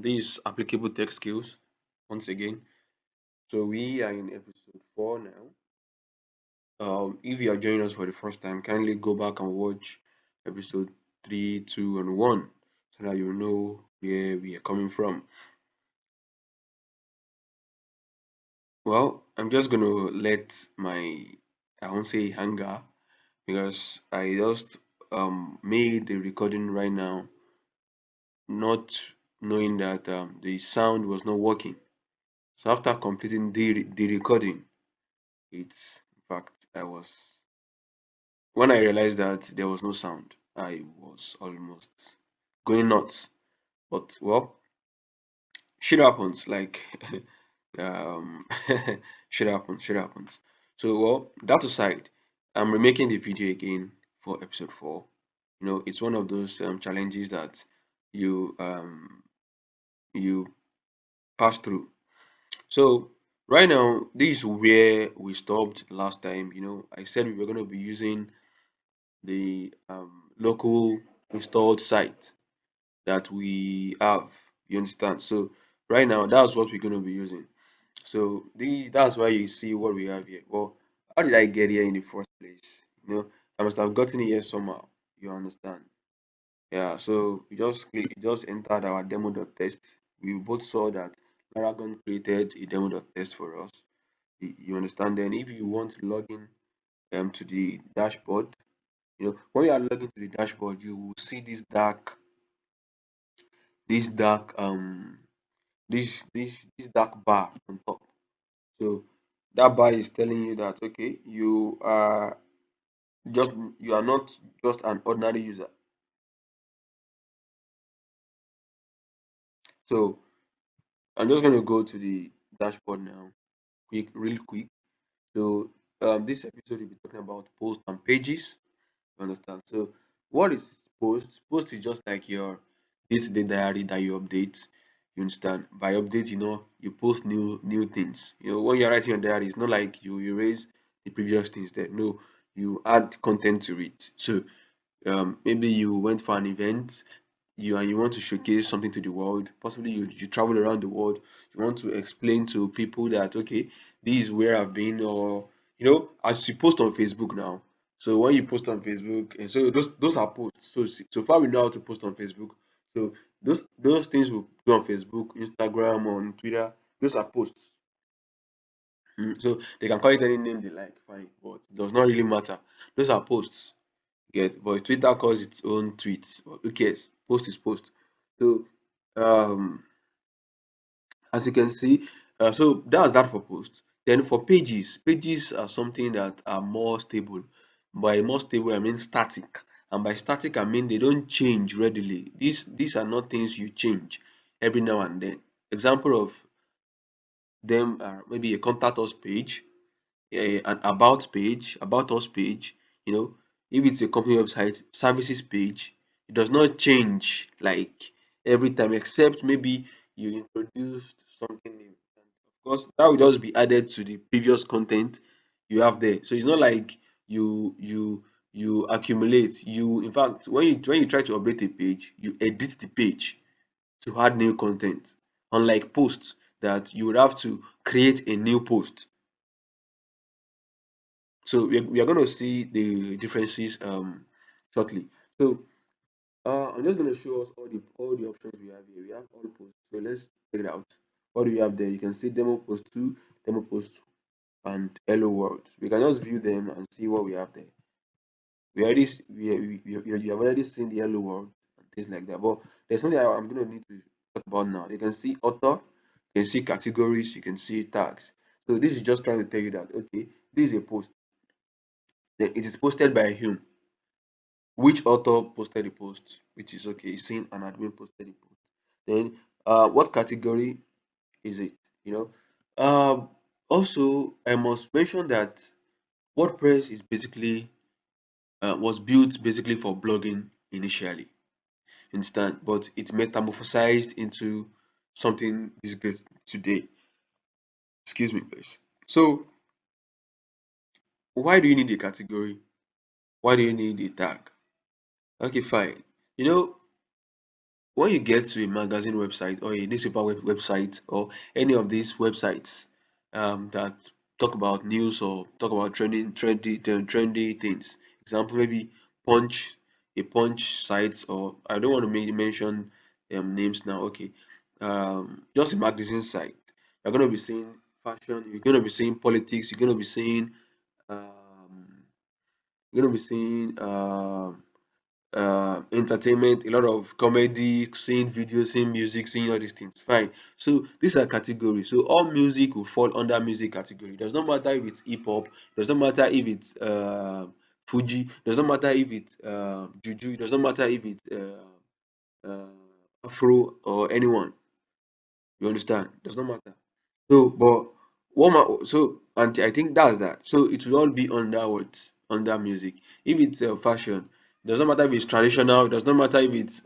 these applicable tech skills once again. So we are in episode 4 now. If you are joining us for the first time, kindly go back and watch episode 3, 2, and 1 so that you know where we are coming from. Well, I'm just gonna let I won't say hunger because I just made the recording right now, not knowing that the sound was not working. So after completing the recording, it's in fact I was when I realized that there was no sound, I was almost going nuts. But well, shit happens. Like um, shit happens. So well, that aside, I'm remaking the video again for episode 4. It's one of those challenges that you you pass through. So right now, this is where we stopped last time. I said we were going to be using the local installed site that we have. You understand? So right now, that's what we're going to be using. So that's why you see what we have here. Well, how did I get here in the first place? I must have gotten here somehow. You understand? Yeah. So you just entered our demo.test. We both saw that Laragon created a demo.test for us. You understand? Then if you want to log in to the dashboard, when you are logging to the dashboard, you will see this dark this dark bar on top. So that bar is telling you that okay, just you are not just an ordinary user. So I'm just going to go to the dashboard now, real quick. So this episode will be talking about posts and pages. You understand? So what is post? Post is just like your day-to-day diary that you update. You understand? By update, you post new things. When you're writing your diary, it's not like you erase the previous things there. No, you add content to it. So maybe you went for an event, you want to showcase something to the world. Possibly you travel around the world. You want to explain to people that okay, this is where I've been, or as you post on Facebook now. So when you post on Facebook, and so those are posts. So far we know how to post on Facebook. So those things will go on Facebook, Instagram, on Twitter. Those are posts. So they can call it any name they like, fine, but it does not really matter. Those are posts. Get, but Twitter calls its own tweets. But who cares? Post is post. So um as you can see, so that's that for posts. Then for pages, pages are something that are more stable. By more stable, I mean static. And by static, I mean they don't change readily. These are not things you change every now and then. Example of them are maybe a contact us page, an about us page. If it's a company website, services page, it does not change like every time, except maybe you introduced something new. And of course, that will just be added to the previous content you have there. So it's not like you accumulate. In fact, when you try to update a page, you edit the page to add new content. Unlike posts that you would have to create a new post. So we are going to see the differences shortly. So I'm just going to show us all the options we have here. We have all posts. So let's check it out. What do we have there? You can see demo post 2, demo post, and hello world. We can just view them and see what we have there. We already you have already seen the hello world and things like that. But there's something I'm going to need to talk about now. You can see author, you can see categories, you can see tags. So this is just trying to tell you that okay, this is a post. Then it is posted by whom? Which author posted the post? Which is okay, seeing an admin posted the post. Then what category is it? You know. Also, I must mention that WordPress is basically was built basically for blogging initially. Understand? But it metamorphosized into something this great today. Excuse me, please. So why do you need a category? Why do you need a tag? Okay, fine. You know, when you get to a magazine website or a newspaper website or any of these websites that talk about news or talk about trendy things, example maybe Punch, a Punch site, or I don't want to mention names now. Okay, just a magazine site. You're gonna be seeing fashion. You're gonna be seeing politics. Um, you're gonna be seeing entertainment, a lot of comedy, seeing videos, seeing music, seeing all these things. Fine. So these are categories. So all music will fall under music category. Does not matter if it's hip hop. Does not matter if it's Fuji. Does not matter if it's Juju. Does not matter if it's Afro or anyone. You understand? Does not matter. So, but and I think that's that. So it will all be under what? Under music. If it's fashion, does not matter if it's traditional. Does not matter if it's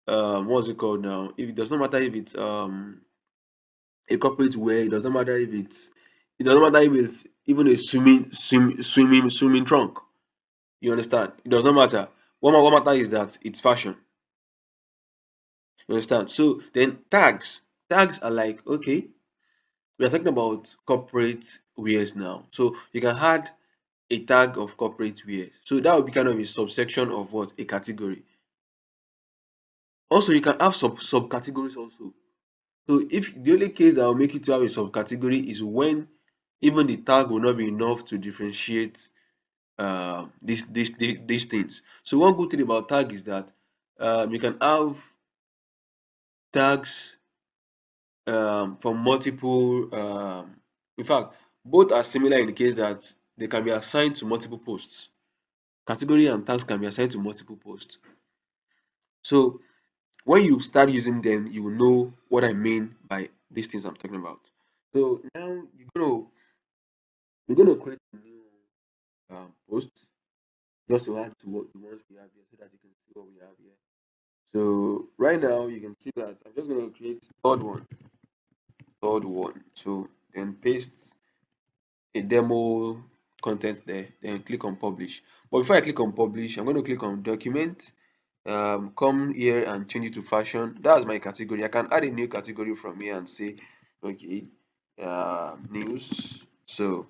what's it called now? If it does not matter if it's a corporate wear. It doesn't matter if it's it doesn't matter if it's even a swimming trunk. You understand? It does not matter. What matter is that it's fashion. You understand? So then tags are like, okay, we are talking about corporate wears now. So you can add a tag of corporate wear. So that would be kind of a subsection of what? A category. Also, you can have subcategories also. So if the only case that will make it to have a subcategory is when even the tag will not be enough to differentiate these things. So one good thing about tag is that you can have tags from multiple in fact both are similar in the case that they can be assigned to multiple posts. Category and tags can be assigned to multiple posts. So when you start using them, you will know what I mean by these things I'm talking about. So now you're gonna create a new post just to add to what the ones we have here so that you can see what we have here. So right now you can see that I'm just gonna create third one. So then paste a demo content there, then click on publish. But before I click on publish, I'm going to click on document, come here and change it to fashion. That's my category. I can add a new category from here and say, okay, news. So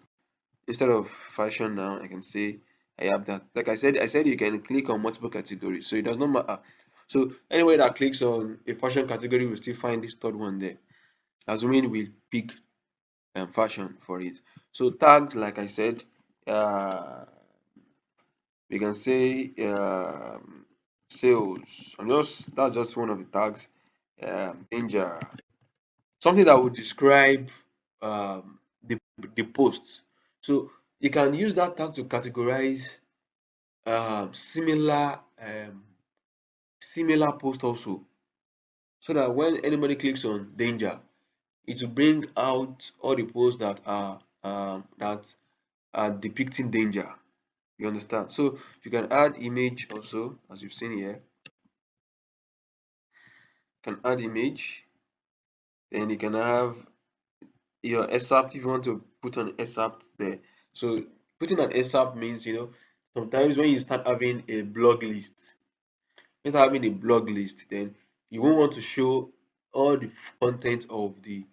instead of fashion now, I can say I have that. Like I said you can click on multiple categories, so it does not matter. So anywhere that clicks on a fashion category will still find this third one there, assuming we pick fashion for it. So tags, like I said, uh, we can say sales. That's just one of the tags. Danger, something that would describe the posts. So you can use that tag to categorize similar post also, so that when anybody clicks on danger, it will bring out all the posts that are depicting danger. You understand? So you can add image also, as you've seen here. You can add image, then you can have your excerpt if you want to put an excerpt there. So putting an excerpt means, sometimes when you start having a blog list, then you won't want to show all the content of the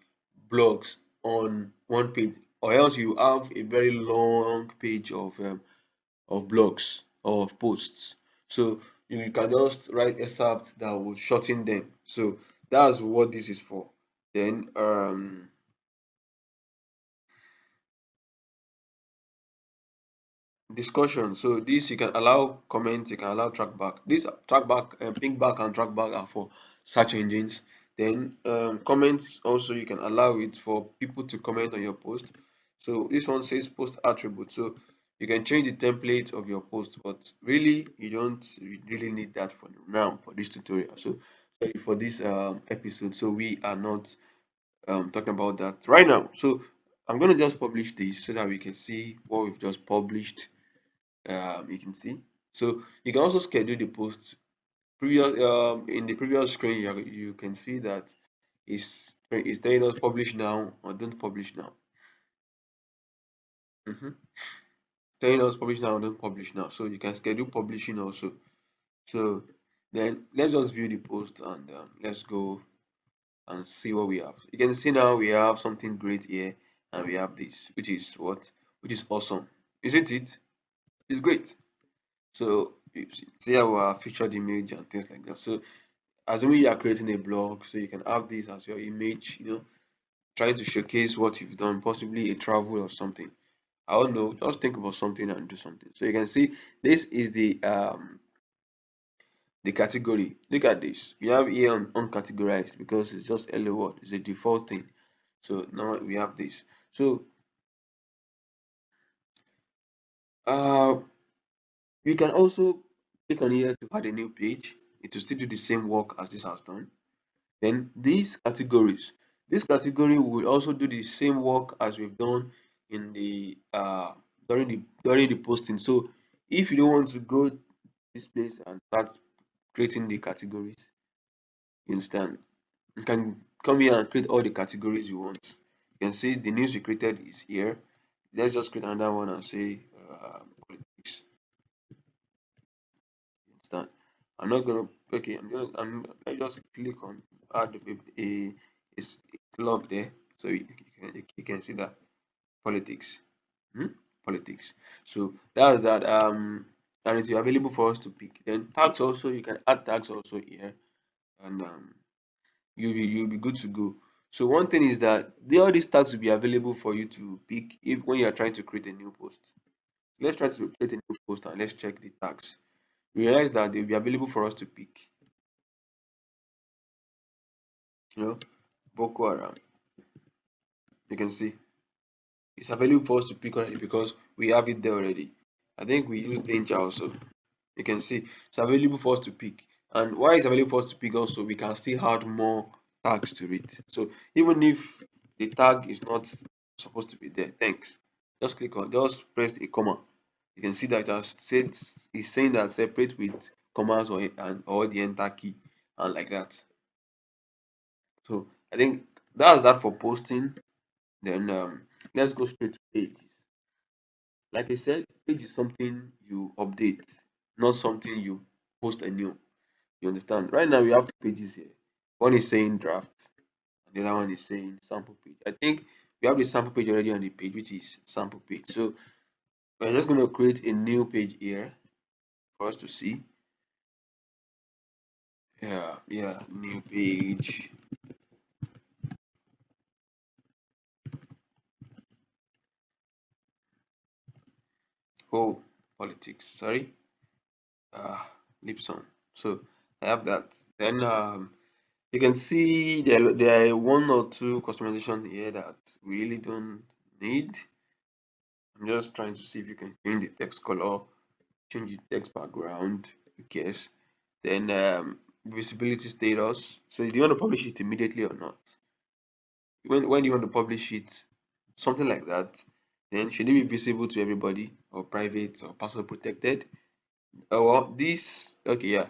blogs on one page, or else you have a very long page of blogs or of posts. So you can just write excerpt that will shorten them. So that's what this is for. Then discussion. So this you can allow comments, you can allow trackback. This trackback, ping back and trackback are for search engines. Then comments also you can allow it for people to comment on your post. So this one says post attribute. So you can change the template of your post, but really you don't really need that for now for this tutorial. So sorry for this episode. So we are not talking about that right now. So I'm gonna just publish this so that we can see what we've just published. You can see. So you can also schedule the post. Previous in the previous screen, you can see that it's telling us publish now or don't publish now. Telling us publish now or don't publish now. So you can schedule publishing also. So Then let's just view the post and let's go and see what we have. You can see now we have something great here, and we have this, which is what? Which is awesome. Isn't it? It's great. So you see our featured image and things like that. So assuming you are creating a blog, so you can have this as your image, trying to showcase what you've done, possibly a travel or something. I don't know, just think about something and do something. So you can see this is the category. Look at this. We have here on uncategorized because it's just hello world. It's a default thing. So now we have this. So uh you can also click on here to add a new page. It will still do the same work as this has done. Then these categories. This category will also do the same work as we've done in the during the posting. So if you don't want to go this place and start creating the categories, you understand? You can come here and create all the categories you want. You can see the news you created is here. Let's just create another one and say politics. You understand? I'm not gonna. Okay, let's just click on add a log there, so you can see that politics. Hmm? Politics. So that's that. And it's available for us to pick. Then tags also, you can add tags also here, and you'll be good to go. So one thing is that all these tags will be available for you to pick if when you are trying to create a new post. Let's try to create a new post and let's check the tags. We realize that they'll be available for us to pick. You know, Boko Haram. You can see it's available for us to pick already because we have it there already. I think we use danger also. You can see it's available for us to pick. And why it's available for us to pick also, we can still add more tags to it. So even if the tag is not supposed to be there, thanks. Just press a comma. You can see that it has said it's saying that separate with commas or the enter key and like that. So I think that's that for posting. Then let's go straight to pages. Like I said, page is something you update, not something you post anew. You understand? Right now we have two pages here. One is saying draft, and the other one is saying sample page. I think we have the sample page already on the page, which is sample page. So we're just going to create a new page here for us to see. Yeah, new page. Oh, politics. Sorry. Uh, Lipson. So I have that. Then you can see there are one or two customization here that we really don't need. I'm just trying to see if you can change the text color, change the text background, who cares? Then visibility status. So do you want to publish it immediately or not? When you want to publish it, something like that, then should it be visible to everybody or private or password protected? Oh well, this okay, yeah,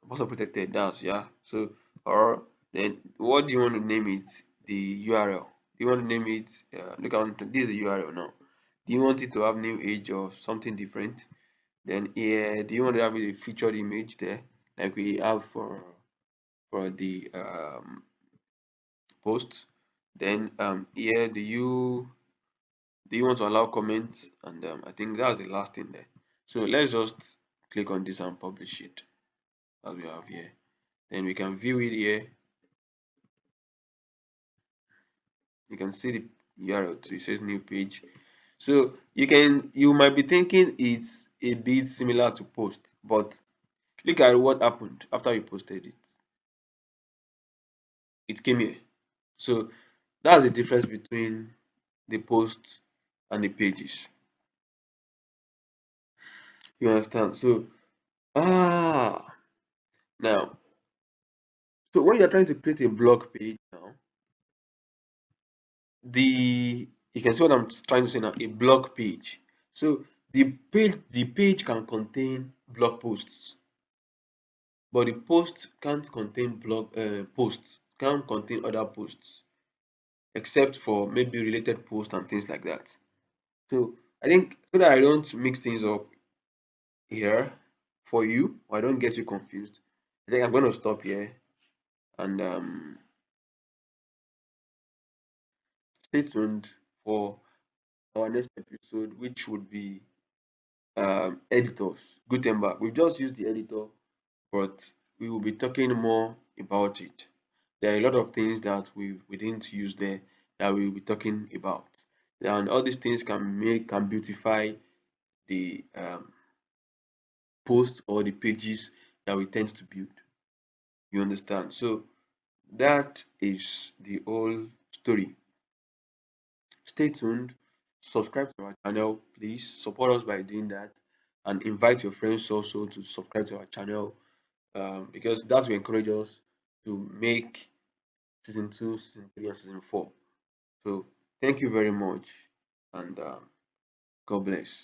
password protected. That's yeah. So or then what do you want to name it? The URL. Do you want to name it? Look at this is the URL now. Do you want it to have new age or something different? Then here, do you want to have a featured image there, like we have for the post? Then here, do you want to allow comments? And I think that's the last thing there. So let's just click on this and publish it as we have here. Then we can view it here. You can see the URL too. It says new page. So you might be thinking it's a bit similar to post, but look at what happened after you posted it. It came here. So that's the difference between the post and the pages. You understand? So now, so when you're trying to create a blog page now, you can see what I'm trying to say now, a blog page. So the page can contain blog posts, but the post can't contain posts, can't contain other posts, except for maybe related posts and things like that. So I think so that I don't mix things up here for you or I don't get you confused, I think I'm going to stop here and stay tuned for our next episode, which would be editors. Gutenberg. We've just used the editor, but we will be talking more about it. There are a lot of things that we didn't use there that we will be talking about, and all these things can beautify the posts or the pages that we tend to build. You understand? So that is the whole story. Stay tuned. Subscribe to our channel, please. Support us by doing that, and invite your friends also to subscribe to our channel, because that will encourage us to make season 2, season 3, and season 4. So thank you very much, and God bless.